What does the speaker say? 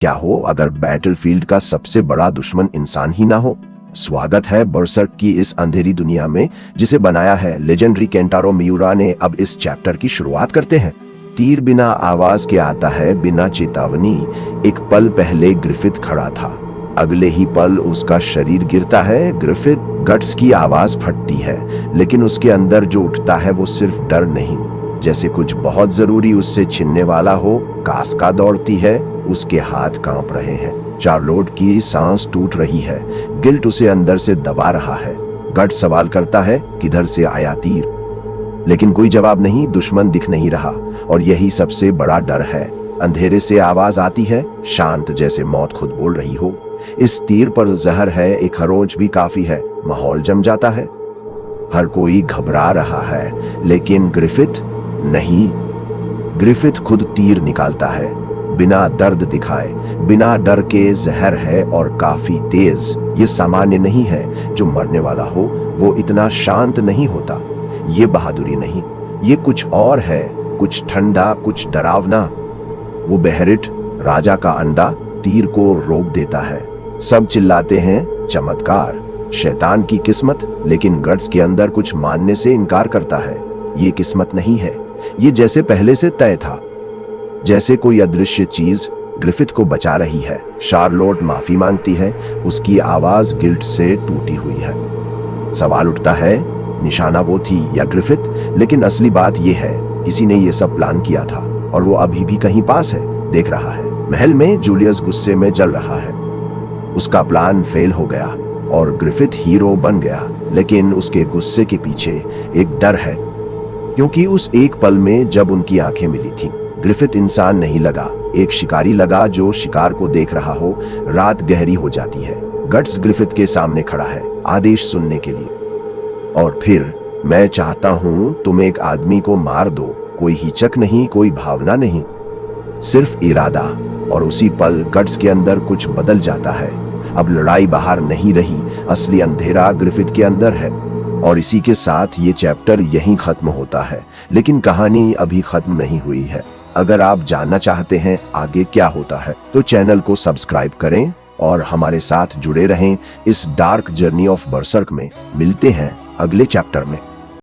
क्या हो अगर बैटलफील्ड का सबसे बड़ा दुश्मन इंसान ही ना हो। स्वागत है बरसर्क की इस अंधेरी दुनिया में जिसे बनाया है लेजेंडरी केंटारो मियुरा ने। अब इस चैप्टर की शुरुआत करते हैं। तीर बिना आवाज के आता है, बिना चेतावनी। एक पल पहले ग्रिफिथ खड़ा था, अगले ही पल उसका शरीर गिरता है। ग्रिफिथ गट्स की आवाज फटती है, लेकिन उसके अंदर जो उठता है वो सिर्फ डर नहीं, जैसे कुछ बहुत जरूरी उससे छिनने वाला हो। कास्का दौड़ती है, उसके हाथ कांप रहे हैं। चार्लोट की सांस टूट रही है, गिल्ट उसे अंदर से दबा रहा है। गट सवाल करता है, किधर से आया तीर? लेकिन कोई जवाब नहीं, दुश्मन दिख नहीं रहा। और यही सबसे बड़ा डर है। अंधेरे से आवाज आती है, शांत, जैसे मौत खुद बोल रही हो। इस तीर पर जहर है, एक खरोंच भी काफी है। माहौल जम जाता है, हर कोई घबरा रहा है, लेकिन ग्रिफिथ नहीं। ग्रिफिथ खुद तीर निकालता है, बिना दर्द दिखाए, बिना डर के। जहर है और काफी तेज। ये सामान्य नहीं है, जो मरने वाला हो वो इतना शांत नहीं होता। ये बहादुरी नहीं, ये कुछ और है, कुछ ठंडा, कुछ डरावना। वो बेहरिट, राजा का अंडा, तीर को रोक देता है। सब चिल्लाते हैं, चमत्कार, शैतान की किस्मत। लेकिन गट्स के अंदर कुछ मानने से इनकार करता है। ये किस्मत नहीं है, ये जैसे पहले से तय था, जैसे कोई अदृश्य चीज ग्रिफिथ को बचा रही है। चार्लोट माफी मांगती है, उसकी आवाज गिल्ट से टूटी हुई है। सवाल उठता है, निशाना वो थी या ग्रिफिथ? लेकिन असली बात यह है, किसी ने यह सब प्लान किया था और वो अभी भी कहीं पास है, देख रहा है। महल में जूलियस गुस्से में जल रहा है। उसका प्लान फेल हो गया और ग्रिफिथ हीरो बन गया। लेकिन उसके गुस्से के पीछे एक डर है, क्योंकि उस एक पल में जब उनकी आंखें मिली थीं, ग्रिफिथ इंसान नहीं लगा, एक शिकारी लगा जो शिकार को देख रहा हो। रात गहरी हो जाती है। गट्स ग्रिफिथ के सामने खड़ा है, आदेश सुनने के लिए। और फिर, मैं चाहता हूं तुम एक आदमी को मार दो। कोई हिचक नहीं, कोई भावना नहीं, सिर्फ इरादा। और उसी पल गट्स के अंदर कुछ बदल जाता है। अब लड़ाई बाहर नहीं रही, असली अंधेरा ग्रिफिथ के अंदर है। और इसी के साथ ये चैप्टर यहीं खत्म होता है। लेकिन कहानी अभी खत्म नहीं हुई है। अगर आप जानना चाहते हैं आगे क्या होता है, तो चैनल को सब्सक्राइब करें और हमारे साथ जुड़े रहें इस डार्क जर्नी ऑफ बरसर्क में। मिलते हैं अगले चैप्टर में।